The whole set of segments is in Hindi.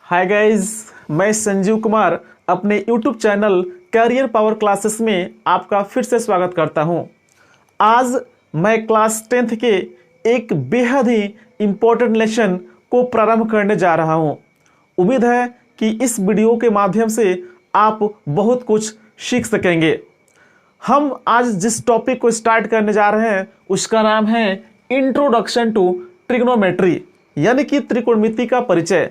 हाय गाइस, मैं संजीव कुमार अपने YouTube channel career power classes में आपका फिर से स्वागत करता हूं। आज मैं क्लास 10th के एक बेहद ही इम्पोर्टेंट लेसन को प्रारंभ करने जा रहा हूं। उम्मीद है कि इस वीडियो के माध्यम से आप बहुत कुछ सीख सकेंगे। हम आज जिस टॉपिक को स्टार्ट करने जा रहे हैं उसका नाम है इंट्रोडक्शन टू ट्रिग्नोमेट्री, यानी कि त्रिकोणमिति का परिचय।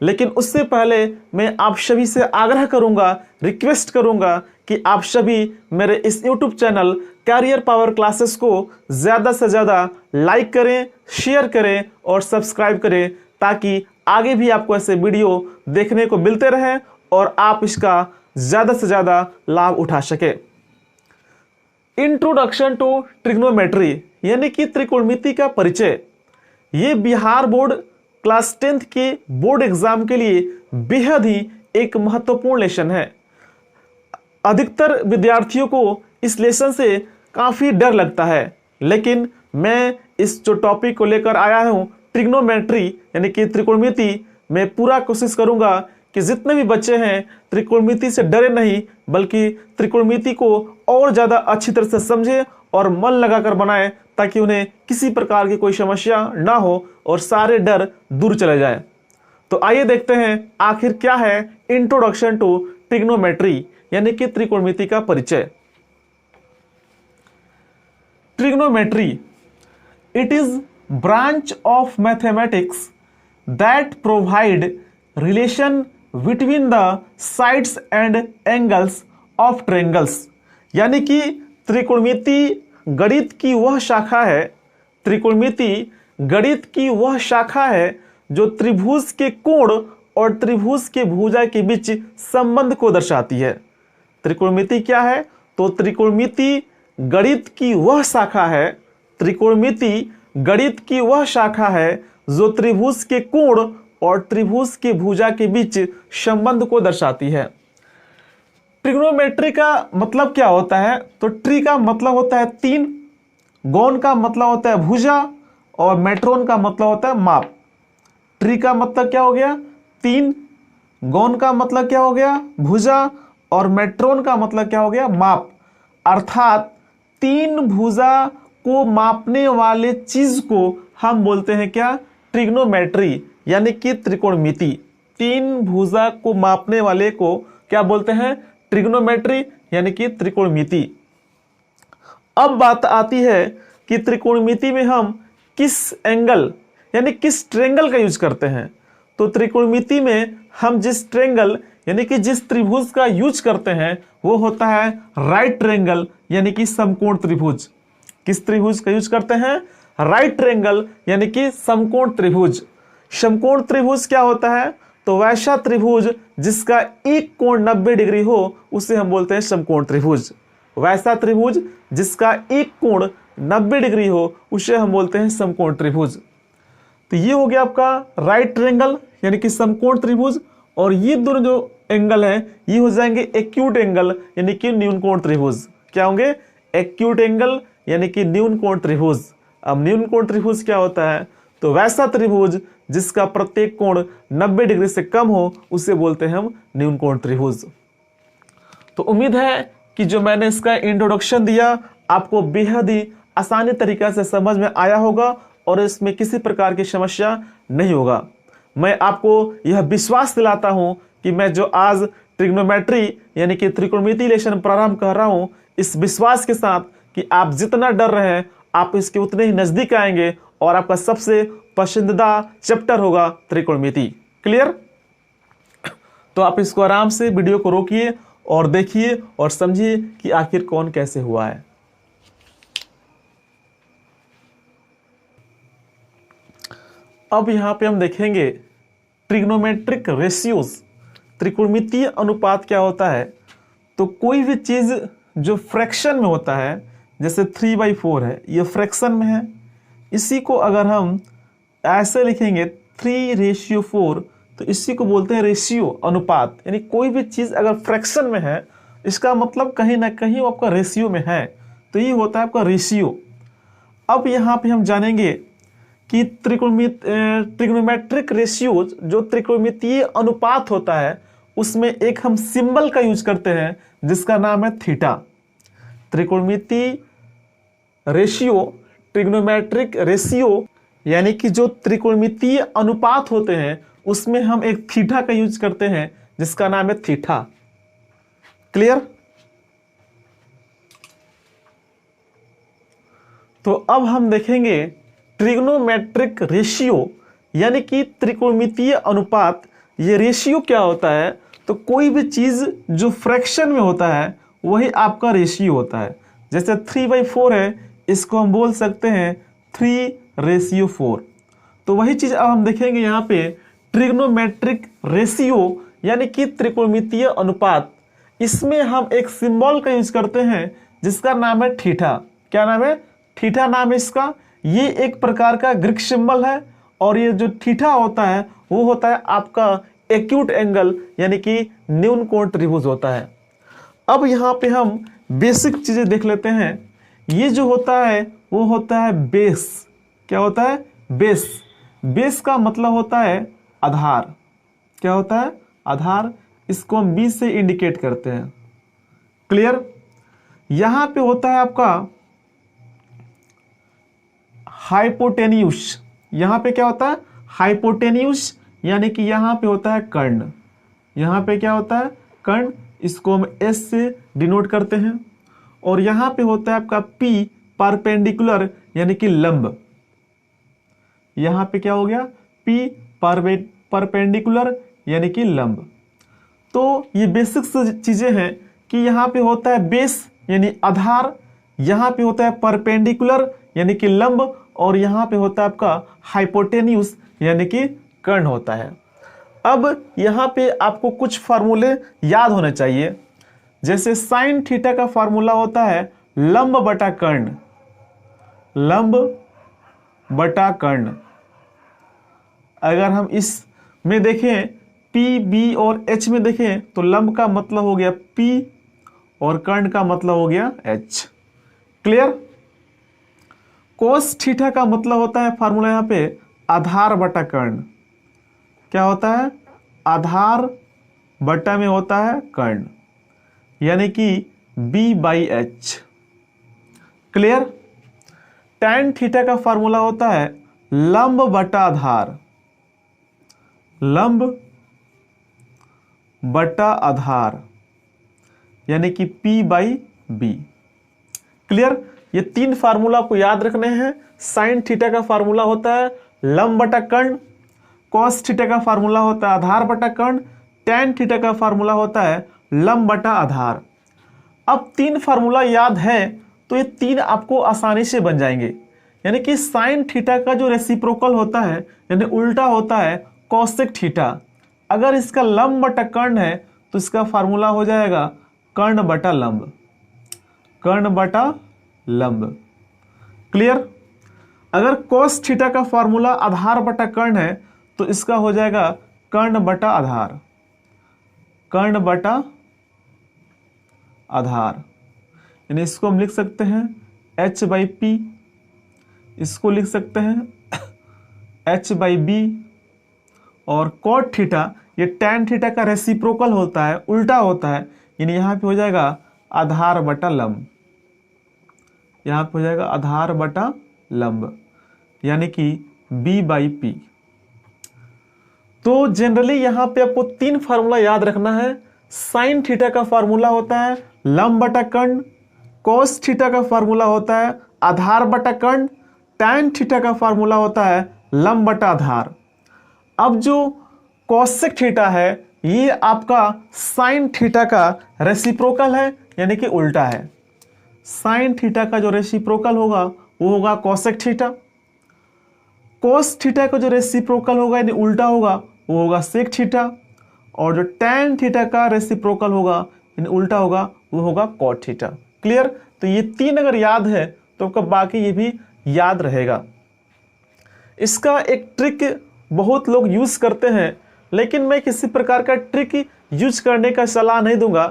लेकिन उससे पहले मैं आप सभी से आग्रह करूंगा, रिक्वेस्ट करूंगा कि आप सभी मेरे इस YouTube channel career power classes को ज़्यादा से ज़्यादा लाइक करें, शेयर करें और सब्सक्राइब करें, ताकि आगे भी आपको ऐसे वीडियो देखने को मिलते रहें और आप इसका ज़्यादा से ज़्यादा लाभ उठा सके। इंट्रोडक्शन टू ट्रिग्नोमेट्री यानी कि त्रिकोणमिति का परिचय, ये बिहार बोर्ड क्लास 10th के बोर्ड एग्जाम के लिए बेहद ही एक महत्वपूर्ण लेसन है। अधिकतर विद्यार्थियों को इस लेसन से काफ़ी डर लगता है, लेकिन मैं इस जो टॉपिक को लेकर आया हूँ ट्रिग्नोमेट्री यानी कि त्रिकोणमिति, मैं पूरा कोशिश करूँगा कि जितने भी बच्चे हैं त्रिकोणमिति से डरे नहीं, बल्कि त्रिकोणमिति को और ज़्यादा अच्छी तरह से समझें और मन लगाकर बनाएं, ताकि उन्हें किसी प्रकार की कोई समस्या ना हो और सारे डर दूर चले जाएं। तो आइए देखते हैं आखिर क्या है इंट्रोडक्शन टू ट्रिग्नोमेट्री यानी कि त्रिकोणमिति का परिचय। Trigonometry, it is branch of mathematics that provide relation between the sides and angles of triangles, यानी कि त्रिकोणमिति गणित की वह शाखा है, त्रिकोणमिति गणित की वह शाखा है जो त्रिभुज के कोण और त्रिभुज के भुजा के बीच संबंध को दर्शाती है। त्रिकोणमिति क्या है? तो त्रिकोणमिति गणित की वह शाखा है, त्रिकोणमिति गणित की वह शाखा है जो त्रिभुज के कोण और त्रिभुज के भुजा के बीच संबंध को दर्शाती है। ट्रिग्नोमेट्री का मतलब क्या होता है? तो ट्री का मतलब होता है तीन, गौन का मतलब होता है भुजा और मेट्रोन का मतलब होता है माप। ट्री का मतलब क्या हो गया? तीन, गौन का मतलब क्या हो गया? भुजा, और मेट्रोन का मतलब क्या हो गया? माप। अर्थात तीन भुजा को मापने वाले चीज को हम बोलते हैं क्या? ट्रिग्नोमेट्री यानी कि त्रिकोणमिति। तीन भुजा को मापने वाले को क्या बोलते हैं? ट्रिग्नोमेट्री यानी कि त्रिकोणमिति। अब बात आती है कि त्रिकोणमिति में हम किस एंगल यानी किस ट्रायंगल का यूज करते हैं। तो त्रिकोणमिति में हम जिस ट्रायंगल यानी कि जिस त्रिभुज का यूज करते हैं वो होता है राइट ट्रायंगल यानी कि समकोण त्रिभुज। किस त्रिभुज का यूज करते हैं? राइट ट्रायंगल यानी कि समकोण त्रिभुज। समकोण त्रिभुज क्या होता है? तो वैसा त्रिभुज जिसका एक कोण 90 डिग्री हो उसे हम बोलते हैं समकोण त्रिभुज। वैसा त्रिभुज जिसका एक कोण 90 डिग्री हो उसे हम बोलते हैं समकोण त्रिभुज। तो ये हो गया आपका राइट ट्रायंगल यानी कि समकोण त्रिभुज, और ये दोनों जो एंगल हैं ये हो जाएंगे एक्यूट एंगल यानी कि न्यून कोण त्रिभुज। क्या होंगे? एक्यूट एंगल यानी कि न्यून कोण त्रिभुज। अब न्यून कोण त्रिभुज क्या होता है? तो वैसा त्रिभुज जिसका प्रत्येक कोण 90 डिग्री से कम हो उसे बोलते हैं हम न्यून कोण त्रिभुज। तो उम्मीद है कि जो मैंने इसका इंट्रोडक्शन दिया आपको बेहद ही आसानी तरीके से समझ में आया होगा और इसमें किसी प्रकार की समस्या नहीं होगा। मैं आपको यह विश्वास दिलाता हूं कि मैं जो आज ट्रिग्नोमेट्री यानी कि त्रिकोणमिति लेसन प्रारंभ कर रहा हूं, इस विश्वास के साथ कि आप जितना डर रहे हैं आप इसके उतने ही नजदीक आएंगे और आपका सबसे पसंदीदा चैप्टर होगा त्रिकोणमिति। क्लियर? तो आप इसको आराम से वीडियो को रोकिए और देखिए और समझिए कि आखिर कौन कैसे हुआ है। अब यहां पे हम देखेंगे ट्रिग्नोमेट्रिक रेशियोज, त्रिकोणमितीय अनुपात क्या होता है। तो कोई भी चीज जो फ्रैक्शन में होता है, जैसे 3/4 है, ये फ्रैक्शन में है, इसी को अगर हम ऐसे लिखेंगे 3:4, तो इसी को बोलते हैं रेशियो, अनुपात। यानी कोई भी चीज अगर फ्रैक्शन में है इसका मतलब कहीं ना कहीं वो आपका रेशियो में है, तो ये होता है आपका रेशियो। अब यहाँ पे हम जानेंगे कि ट्रिग्नोमेट्रिक रेशियो जो त्रिकोणमितीय अनुपात होता है उसमें एक हम सिंबल का यूज करते हैं जिसका नाम है थीटा। त्रिकोणमितीय रेशियो, ट्रिग्नोमेट्रिक रेशियो यानी कि जो त्रिकोणमितीय अनुपात होते हैं उसमें हम एक थीटा का यूज करते हैं जिसका नाम है थीटा। क्लियर? तो अब हम देखेंगे ट्रिग्नोमेट्रिक रेशियो यानी कि त्रिकोणमितीय अनुपात। ये रेशियो क्या होता है? तो कोई भी चीज जो फ्रैक्शन में होता है वही आपका रेशियो होता है। जैसे 3/4 है, इसको हम बोल सकते हैं 3:4। तो वही चीज अब हम देखेंगे यहाँ पे ट्रिग्नोमेट्रिक रेशियो यानी कि त्रिकोणमितीय अनुपात। इसमें हम एक सिंबल का यूज करते हैं जिसका नाम है थीटा। क्या नाम है? थीटा नाम है इसका। ये एक प्रकार का ग्रीक सिंबल है और ये जो थीटा होता है वो होता है आपका एक्यूट एंगल यानी कि न्यून कोण त्रिभुज होता है। अब यहाँ पे हम बेसिक चीजें देख लेते हैं। ये जो होता है वो होता है बेस। क्या होता है? बेस। बेस का मतलब होता है आधार। क्या होता है? आधार। इसको हम बी से इंडिकेट करते हैं। क्लियर? यहां पे होता है आपका हाइपोटेन्यूस। यहां पे क्या होता है? हाइपोटेन्यूस यानी कि यहां पे होता है कर्ण। यहां पे क्या होता है? कर्ण। इसको हम एस से डिनोट करते हैं। और यहां पे होता है आपका पी, परपेंडिकुलर यानी कि लंब। यहां पे क्या हो गया? पी परपेंडिकुलर यानी कि लंब। तो ये बेसिक चीजें हैं कि यहां पे होता है बेस यानी आधार, यहां पे होता है परपेंडिकुलर यानी कि लंब, और यहां पे होता है आपका हाइपोटेन्यूस यानी कि कर्ण होता है। अब यहां पे आपको कुछ फार्मूले याद होने चाहिए। जैसे साइन थीटा का फार्मूला होता है लंब बटा कर्ण। लंब बटा कर्ण। अगर हम इस में देखें पी, बी और एच में देखें तो लंब का मतलब हो गया पी और कर्ण का मतलब हो गया एच। क्लियर? कोस थीटा का मतलब होता है फार्मूला यहां पे आधार बटा कर्ण। क्या होता है? आधार बटा में होता है कर्ण यानी कि b/h। क्लियर? tan थीटा का फार्मूला होता है लंब बटा आधार। लंब बटा आधार यानी कि p/b। क्लियर? ये तीन फार्मूला को याद रखने हैं। साइन थीटा का फार्मूला होता है लंब बटा कर्ण, कॉस थीटा का फार्मूला होता है आधार बटा कर्ण, tan थीटा का फार्मूला होता है लंब बटा आधार। अब तीन फार्मूला याद है तो ये तीन आपको आसानी से बन जाएंगे। यानी कि साइन थीटा का जो रेसिप्रोकल होता है यानी उल्टा होता है कॉसेक थीटा। अगर इसका लंब बटा कर्ण है तो इसका फार्मूला हो जाएगा कर्ण बटा लंब। कर्ण बटा लंब। क्लियर? अगर कॉस थीटा का फार्मूला आधार बटा कर्ण है तो इसका हो जाएगा कर्ण बटा आधार। कर्ण बटा आधार यानी इसको हम लिख सकते हैं h/p, इसको लिख सकते हैं h/b। और कॉट थीटा ये tan थीटा का रेसिप्रोकल होता है, उल्टा होता है, यानी यहां पे हो जाएगा आधार बटा लंब। यहां पे हो जाएगा आधार बटा लंब यानी कि b/p। तो जनरली यहां पे आपको तीन फार्मूला याद रखना है। साइन थीटा का फार्मूला होता है लंब बटा कर्ण, कॉस थीटा का फार्मूला होता है आधार बटा कर्ण, tan थीटा का फार्मूला होता है लंब बटा आधार। अब जो कॉसेक थीटा है ये आपका साइन थीटा का रेसिप्रोकल है यानी कि उल्टा है। साइन थीटा का जो रेसिप्रोकल होगा वो होगा कॉसेक थीटा। कोस थीटा का जो रेसिप्रोकल होगा यानी उल्टा होगा वो होगा सेक थीटा। और जो tan थीटा का रेसिप्रोकल होगा यानी उल्टा होगा वो होगा कॉट थीटा। क्लियर? तो ये तीन अगर याद है तो आपका बाकी ये भी याद रहेगा। इसका एक ट्रिक बहुत लोग यूज करते हैं लेकिन मैं किसी प्रकार का ट्रिक यूज करने का सलाह नहीं दूंगा,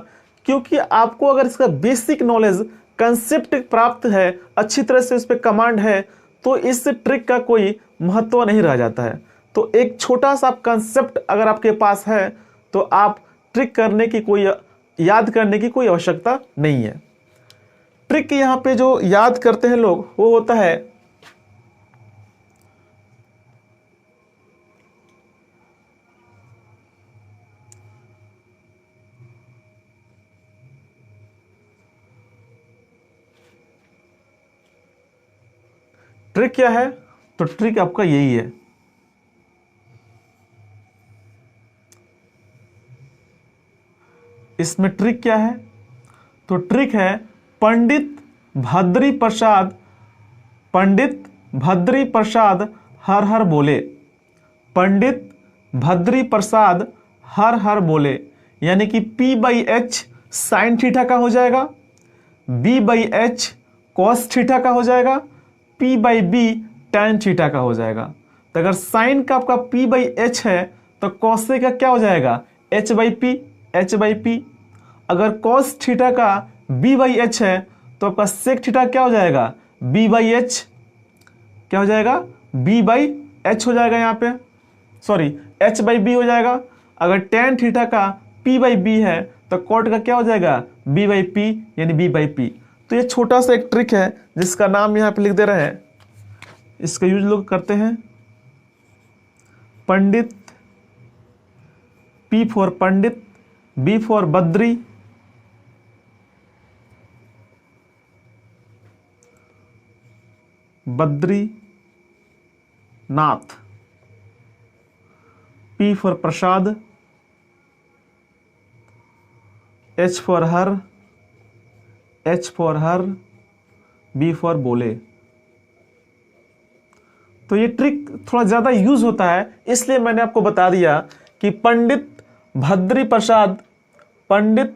क्योंकि आपको अगर इसका बेसिक नॉलेज कंसेप्ट प्राप्त है, अच्छी तरह से उस पर कमांड है, तो इस ट्रिक का कोई महत्व नहीं रह जाता है। तो एक छोटा सा कंसेप्ट अगर आपके पास है तो आप ट्रिक करने की कोई याद करने की कोई आवश्यकता नहीं है। ट्रिक यहाँ पे जो याद करते हैं लोग वो होता है ट्रिक क्या है, तो ट्रिक आपका यही है। इसमें ट्रिक क्या है, तो ट्रिक है पंडित भद्री प्रसाद, पंडित भद्री प्रसाद हर हर बोले, पंडित भद्री प्रसाद हर हर बोले। यानी कि P/H साइन थीटा का हो जाएगा, B/H कॉस थीटा का हो जाएगा, P/B tan थीटा का हो जाएगा। तो अगर साइन का आपका P/H है तो कॉसे का क्या हो जाएगा, H/P, H/P। अगर कॉस थीटा का B/H है तो आपका सेक थीटा क्या हो जाएगा, B/H, क्या हो जाएगा, B/H हो जाएगा यहाँ पे, सॉरी H/B हो जाएगा। अगर tan थीटा का P/B है तो कॉट का क्या हो जाएगा, B/P, यानी B/P। तो ये छोटा सा एक ट्रिक है जिसका नाम यहाँ पे लिख दे रहे हैं, इसका यूज लोग करते हैं। पंडित, P for Pandit, B for Badri, Badri Nath, P for Prasad, H for her, H for her, B for बोले। तो ये ट्रिक थोड़ा ज़्यादा यूज होता है, इसलिए मैंने आपको बता दिया कि पंडित भद्री प्रसाद, पंडित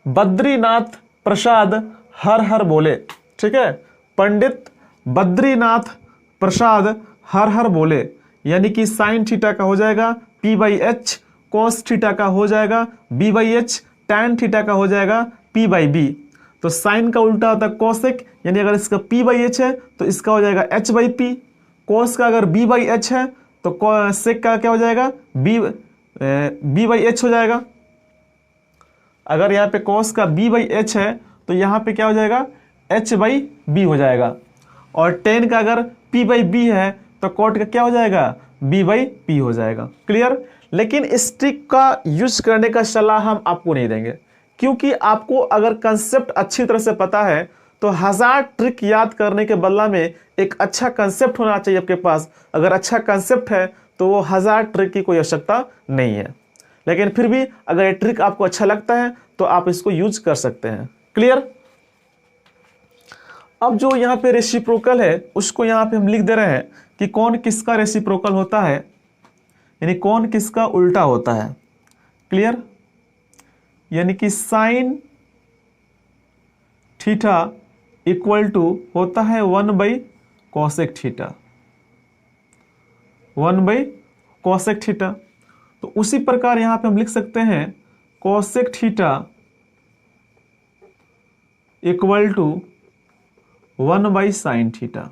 बद्रीनाथ प्रसाद हर हर बोले। ठीक है, पंडित बद्रीनाथ प्रसाद हर हर बोले, यानी कि साइन थीटा का हो जाएगा P/H, कॉस थीटा का हो जाएगा B/H, tan थीटा का हो जाएगा P/B। तो साइन का उल्टा होता है कॉसेक, यानी अगर इसका P/H है तो इसका हो जाएगा H/P। कॉस का अगर B/H है तो सेक का क्या हो जाएगा, B/H हो जाएगा। अगर यहाँ पे कॉस का B/H है तो यहाँ पे क्या हो जाएगा, H/B हो जाएगा। और टेन का अगर P/B है तो कॉट का क्या हो जाएगा, B/P हो जाएगा। क्लियर। लेकिन इस ट्रिक का यूज करने का सलाह हम आपको नहीं देंगे, क्योंकि आपको अगर कंसेप्ट अच्छी तरह से पता है तो 1000 ट्रिक याद करने के बदला में एक अच्छा कंसेप्ट होना चाहिए आपके पास। अगर अच्छा कंसेप्ट है तो वो 1000 ट्रिक की कोई आवश्यकता नहीं है। लेकिन फिर भी अगर ये ट्रिक आपको अच्छा लगता है तो आप इसको यूज कर सकते हैं। क्लियर। अब जो यहाँ पे रेसिप्रोकल है उसको यहाँ पे हम लिख दे रहे हैं कि कौन किसका रेसिप्रोकल होता है, यानी कौन किसका उल्टा होता है। क्लियर। यानी कि साइन थीटा इक्वल टू होता है 1/कॉसेक थीटा, 1/कॉसेक थीटा। तो उसी प्रकार यहां पे हम लिख सकते हैं cosec theta equal to one by sine theta,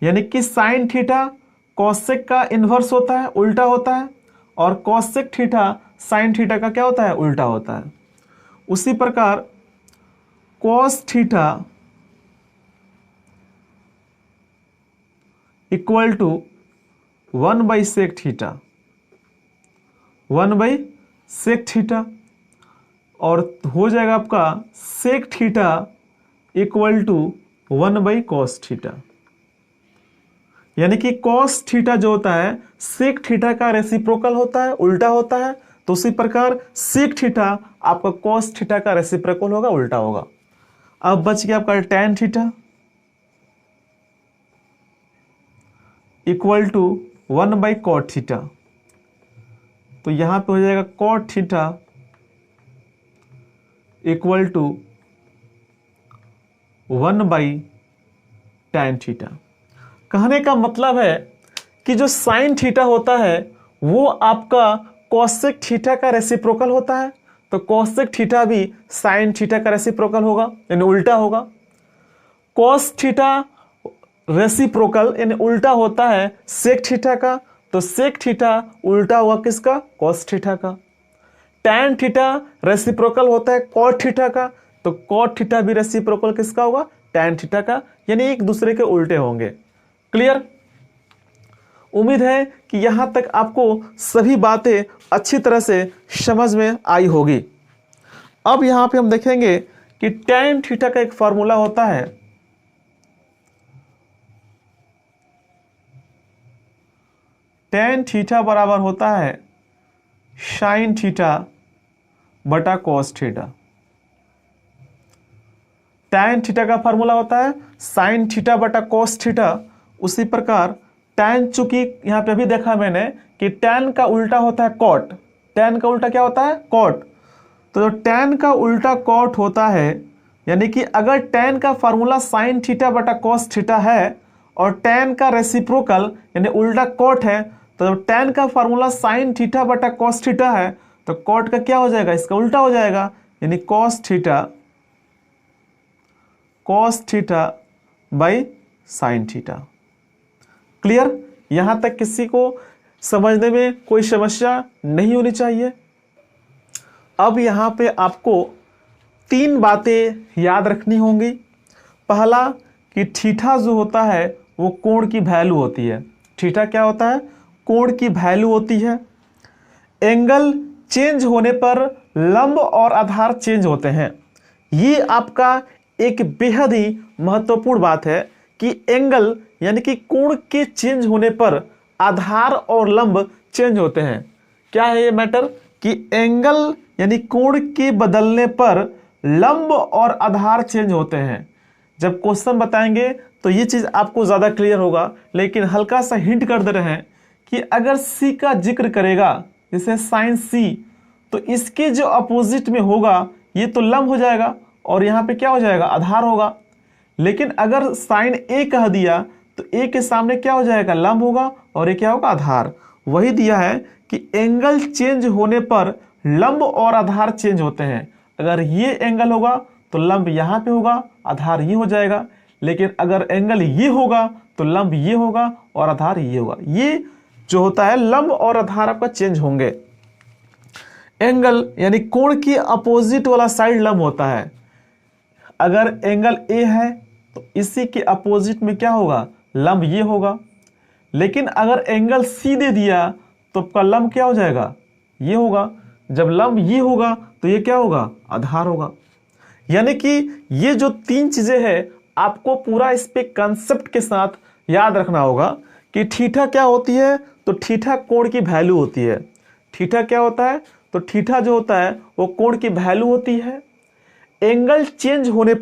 यानी कि साइन थीटा कॉसेक का इन्वर्स होता है, उल्टा होता है, और कॉसेक थीटा साइन थीटा का क्या होता है, उल्टा होता है। उसी प्रकार cos theta equal to one by sec theta, one by sec theta, और हो जाएगा आपका sec theta equal to one by cos theta. यानी कि कॉस थीटा जो होता है सेक थीटा का रेसिप्रोकल होता है, उल्टा होता है। तो उसी प्रकार सेक थीटा आपका कॉस थीटा का रेसिप्रोकल होगा, उल्टा होगा। अब बच गया आपका tan theta equal to one by cot theta. तो यहां पे हो जाएगा cot theta equal to 1/tan theta. कहने का मतलब है कि जो साइन थीटा होता है वो आपका कॉसेक थीटा का रेसिप्रोकल होता है, तो कॉसेक थीटा भी साइन थीटा का रेसिप्रोकल होगा, यानी उल्टा होगा। कॉस थीटा रेसिप्रोकल यानी उल्टा होता है सेक थीटा का, तो सेक थीटा उल्टा हुआ किसका? कॉस थीटा का। टैन थीटा रेसिप्रोकल होता है कॉट थीटा का, तो कॉट थीटा भी रेसिप्रोकल किसका होगा? टैन थीटा का, यानी एक दूसरे के उल्टे होंगे। क्लियर? उम्मीद है कि यहां तक आपको सभी बातें अच्छी तरह से समझ में आई होगी। अब यहां पे हम देखेंगे कि टैन थीटा का एक फॉर्मूला होता है, टैन थीटा बराबर होता है साइन थीटा बटा कॉस थीटा। टैन थीटा का फॉर्मूला होता है साइन थीटा बटा कॉस थीटा। उसी प्रकार टैन, चूंकि यहां पे भी देखा मैंने कि टैन का उल्टा होता है कॉट, टैन का उल्टा क्या होता है? कॉट। तो जो टैन का उल्टा कॉट होता है, यानी कि अगर टैन का फॉर्मूला साइन थीटा बटा कॉस थीटा है और टैन का रेसिप्रोकल यानी उल्टा कॉट है, तो जब टैन का फॉर्मूला साइन थीटा बटा कॉस थीटा है तो कॉट का क्या हो जाएगा? इसका उल्टा हो जाएगा, यानी cos theta by sine theta. Clear? यहां तक किसी को समझने में कोई समस्या नहीं होनी चाहिए। अब यहां पे आपको 3 बातें याद रखनी होंगी। पहला कि थीटा जो होता है वो कोण की वैल्यू होती है। थीटा क्या होता है? कोण की वैल्यू होती है। एंगल चेंज होने पर लंब और आधार चेंज होते हैं। ये आपका एक बेहद ही महत्वपूर्ण बात है कि एंगल यानी कि कोण के चेंज होने पर आधार और लंब चेंज होते हैं। क्या है ये मैटर? कि एंगल यानी कोण के बदलने पर लंब और आधार चेंज होते हैं। जब क्वेश्चन बताएंगे तो ये चीज आपको ज्यादा क्लियर होगा, लेकिन हल्का सा हिंट कर दे रहे हैं कि अगर सी का जिक्र करेगा, जैसे साइन सी, तो इसके जो अपोजिट में होगा ये तो लंब हो जाएगा और यहाँ पे क्या हो जाएगा? आधार होगा। लेकिन अगर साइन ए कह दिया तो ए के सामने क्या हो जाएगा? लंब होगा और ये क्या होगा? आधार। वही दिया है कि एंगल चेंज होने पर लंब और आधार चेंज होते हैं। अगर ये एंगल होगा तो लंब यहाँ पे होगा, आधार ये हो जाएगा। लेकिन अगर एंगल ये होगा तो लंब ये होगा और आधार ये होगा। ये जो होता है लंब और आधार आपका चेंज होंगे। एंगल यानी कोण की अपोजिट वाला साइड लंब होता है। अगर एंगल ए है तो इसी के अपोजिट में क्या होगा? लंब ये होगा। लेकिन अगर एंगल सी दे दिया तो आपका लंब क्या हो जाएगा? ये होगा। जब लंब ये होगा तो ये क्या होगा? आधार होगा। यानी कि ये जो 3 चीजें हैं आपको पूरा इस पे कंसेप्ट के साथ याद रखना होगा कि थीटा क्या होती है? तो थीटा कोण की वैल्यू होती है। थीटा क्या होता है? तो थीटा जो होता है वो कोण की वैल्यू होती है। एंगल चेंज होने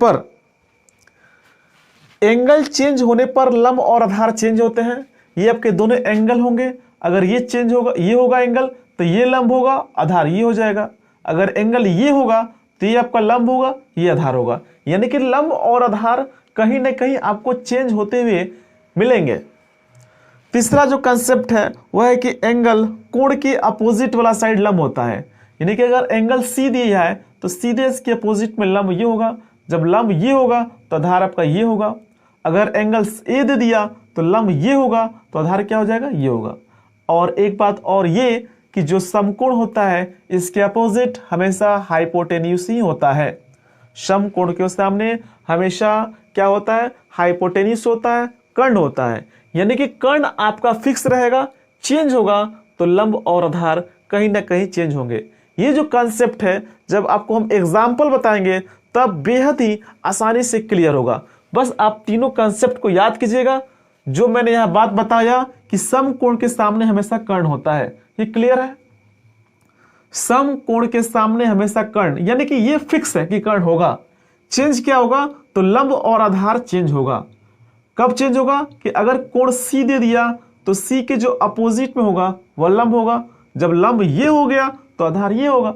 पर लंब और आधार चेंज होते हैं। ये आपके दोनों एंगल होंगे। अगर ये चेंज होगा, ये होगा एंगल, तो ये लंब होगा, आधार ये हो जाएगा। अगर एंगल ये होगा तो ये आपका लंब होगा, ये आधार होगा। यानी कि लंब और आधार कहीं ना कहीं आपको चेंज होते हुए मिलेंगे। तीसरा जो कंसेप्ट है वह है कि एंगल कोण के अपोजिट वाला साइड लंब होता है। यानी कि अगर एंगल सी दिया है तो सीधे इसके अपोजिट में लंब ये होगा। जब लंब ये होगा तो आधार आपका ये होगा। अगर एंगल ए दे दिया तो लंब ये होगा तो आधार क्या हो जाएगा? ये होगा। और एक बात और ये कि जो समकोण होता है इसके अपोजिट हमेशा हाइपोटेन्यूस ही होता है। समकोण के सामने हमेशा क्या होता है? हाइपोटेन्यूस होता है, कर्ण होता है। यानी कि कर्ण आपका फिक्स रहेगा, चेंज होगा तो लंब और आधार कहीं ना कहीं चेंज होंगे। ये जो कॉन्सेप्ट है जब आपको हम एग्जाम्पल बताएंगे तब बेहद ही आसानी से क्लियर होगा। बस आप तीनों कॉन्सेप्ट को याद कीजिएगा। जो मैंने यहां बात बताया कि समकोण के सामने हमेशा कर्ण होता है, ये क्लियर है। समकोण के सामने हमेशा कर्ण, यानी कि ये फिक्स है कि कर्ण होगा। चेंज क्या होगा? तो लंब और आधार चेंज होगा। कब चेंज होगा? कि अगर कोण सी दे दिया तो सी के जो अपोजिट में होगा वह लंब होगा। जब लंब ये हो गया तो आधार ये होगा।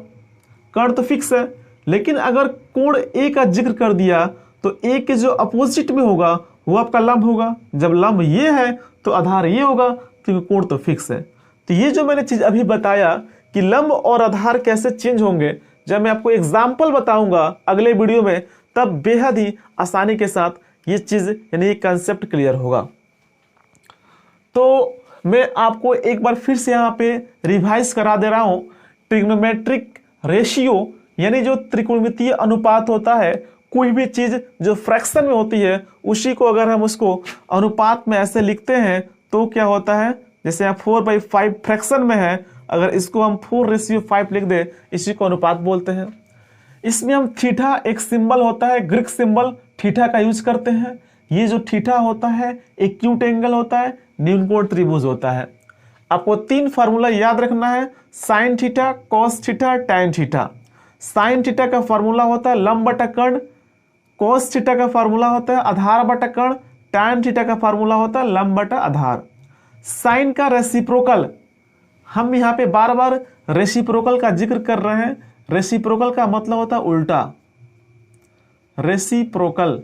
कर्ण तो फिक्स है। लेकिन अगर कोण ए का जिक्र कर दिया तो ए के जो अपोजिट में होगा वो आपका लंब होगा। जब लंब ये है तो आधार ये होगा, क्योंकि कोण तो फिक्स है। तो ये जो मैंने चीज अभी बताया कि लंब और आधार कैसे चेंज होंगे, जब मैं आपको एग्जाम्पल बताऊंगा अगले वीडियो में, तब बेहद ही आसानी के साथ ये चीज़ यानी ये कंसेप्ट क्लियर होगा। तो मैं आपको एक बार फिर से यहाँ पे रिवाइज करा दे रहा हूँ। ट्रिग्नोमेट्रिक रेशियो यानी जो त्रिकोणमितीय अनुपात होता है, कोई भी चीज़ जो फ्रैक्शन में होती है उसी को अगर हम उसको अनुपात में ऐसे लिखते हैं तो क्या होता है, जैसे यहाँ 4/5 फ्रैक्शन में है, अगर इसको हम 4:5 लिख दे, इसी को अनुपात बोलते हैं। इसमें हम थीटा एक सिंबल होता है, ग्रीक सिंबल थीटा का यूज करते हैं। ये जो थीटा होता है एक्यूट एंगल होता है, न्यूनकोण त्रिभुज होता है। आपको 3 फार्मूला याद रखना है, sine theta, cos theta, tan theta. Sine theta का फार्मूला होता है लंब बटा कर्ण, कॉस थीटा का फार्मूला होता है आधार बटा कर्ण, टैन थीटा का फार्मूला होता है लंब बटा आधार। साइन का रेसिप्रोकल, हम यहाँ पे बार बार रेसिप्रोकल का जिक्र कर रहे हैं। रेसिप्रोकल का मतलब होता है उल्टा, रेसिप्रोकल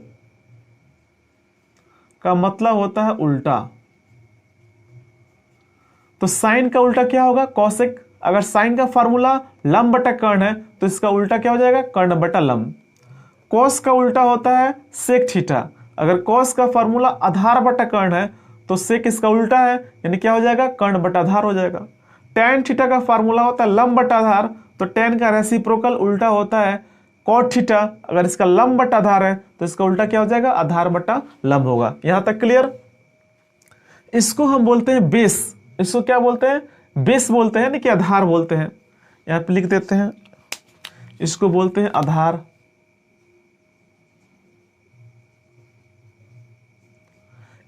का मतलब होता है उल्टा। तो साइन का उल्टा क्या होगा, कॉसेक। अगर साइन का फार्मूला लंब बटा कर्ण है तो इसका उल्टा क्या हो जाएगा, कर्ण बटा लंब। कॉस का उल्टा होता है सेक थीटा। अगर कॉस का फार्मूला आधार बटा कर्ण है तो सेक इसका उल्टा है, यानी क्या हो जाएगा, कर्ण बटा आधार हो जाएगा। टैन थीटा का फार्मूला होता है लंब बटा आधार, तो टैन का रेसिप्रोकल उल्टा होता है कॉट थीटा। अगर इसका लंब बटा आधार है तो इसका उल्टा क्या हो जाएगा, आधार बटा लंब होगा। यहां तक क्लियर। इसको हम बोलते हैं बेस। इसको क्या बोलते हैं, बेस बोलते हैं, यानी कि आधार बोलते हैं। यहां पे लिख देते हैं, इसको बोलते हैं आधार।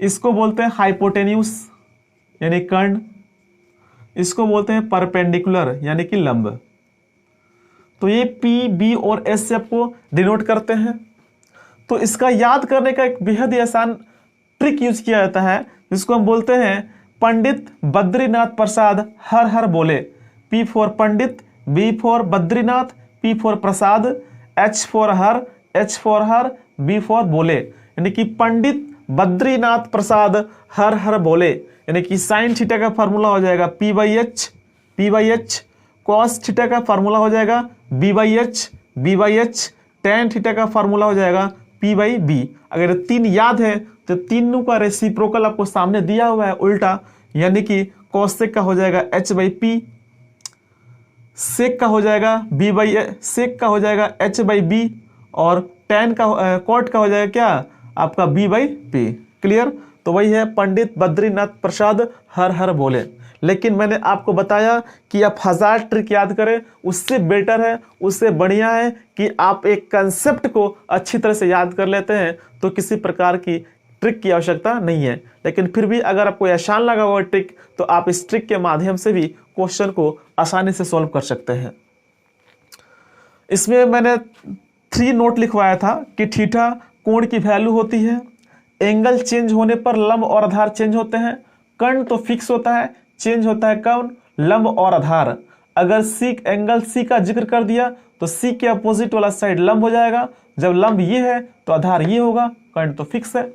इसको बोलते हैं हाइपोटेन्यूस यानी कर्ण। इसको बोलते हैं परपेंडिकुलर यानी कि लंब। तो ये पी, बी और एस से आपको डिनोट करते हैं। तो इसका याद करने का एक बेहद ही आसान ट्रिक यूज किया जाता है, जिसको हम बोलते हैं पंडित बद्रीनाथ प्रसाद हर हर बोले। P for Pandit, B for Badrinath, P for Prasad, H for Har, B for Bole. यानी कि पंडित बद्रीनाथ प्रसाद हर हर बोले, यानी कि साइन थीटा का फार्मूला हो जाएगा P/H, कॉस थीटा का फार्मूला हो जाएगा B/H, टैन थीटा का फार्मूला हो जाएगा P/B। अगर 3 याद है तो तीनों का रेसिप्रोकल आपको सामने दिया हुआ है उल्टा, यानी कि कॉसेक का हो जाएगा H/P, सेक का हो जाएगा H/B और टैन का कॉट का हो जाएगा क्या, आपका B/P। क्लियर। तो वही है पंडित बद्रीनाथ प्रसाद हर हर बोले। लेकिन मैंने आपको बताया कि आप 1000 ट्रिक याद करें, उससे बेटर है, उससे बढ़िया है कि आप एक कंसेप्ट को अच्छी तरह से याद कर लेते हैं, तो किसी प्रकार की ट्रिक की आवश्यकता नहीं है। लेकिन फिर भी अगर आपको आसान लगा हुआ ट्रिक तो आप इस ट्रिक के माध्यम से भी क्वेश्चन को आसानी से सॉल्व कर सकते हैं। इसमें मैंने 3 नोट लिखवाया था कि थीटा कोण की वैल्यू होती है, एंगल चेंज होने पर लंब और आधार चेंज होते हैं, कर्ण तो फिक्स होता है, चेंज होता है कर्ण, लंब और आधार। अगर सी एंगल सी का जिक्र कर दिया तो सी के अपोजिट वाला साइड लंब हो जाएगा। जब लंब ये है तो आधार ये होगा, कर्ण तो फिक्स है।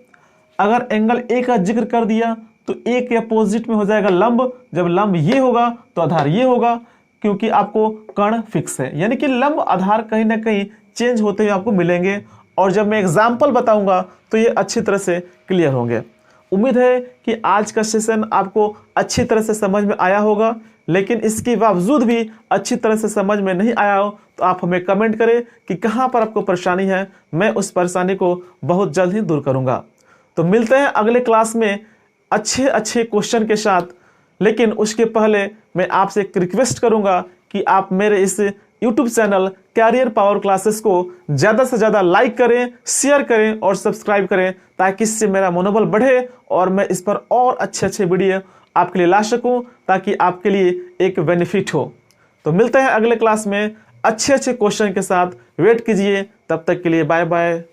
अगर एंगल ए का जिक्र कर दिया तो ए के अपोजिट में हो जाएगा लंब, जब लंब ये होगा तो आधार ये होगा, क्योंकि आपको कर्ण फिक्स है। यानी कि लंब आधार कहीं ना कहीं चेंज होते हुए आपको मिलेंगे, और जब मैं एग्जाम्पल बताऊंगा तो ये अच्छी तरह से क्लियर होंगे। उम्मीद है कि आज का सेशन आपको अच्छी तरह से समझ में आया होगा, लेकिन इसके बावजूद भी अच्छी तरह से समझ में नहीं आया हो तो आप हमें कमेंट करें कि कहाँ पर आपको परेशानी है। मैं उस परेशानी को बहुत जल्द ही दूर करूँगा। तो मिलते हैं अगले क्लास में अच्छे अच्छे क्वेश्चन के साथ। लेकिन उसके पहले मैं आपसे एक रिक्वेस्ट करूँगा कि आप मेरे इस YouTube channel career power classes को ज़्यादा से ज़्यादा लाइक करें, शेयर करें और सब्सक्राइब करें, ताकि इससे मेरा मनोबल बढ़े और मैं इस पर और अच्छे अच्छे वीडियो आपके लिए ला सकूं, ताकि आपके लिए एक बेनिफिट हो। तो मिलते हैं अगले क्लास में अच्छे अच्छे क्वेश्चन के साथ। वेट कीजिए, तब तक के लिए बाय बाय।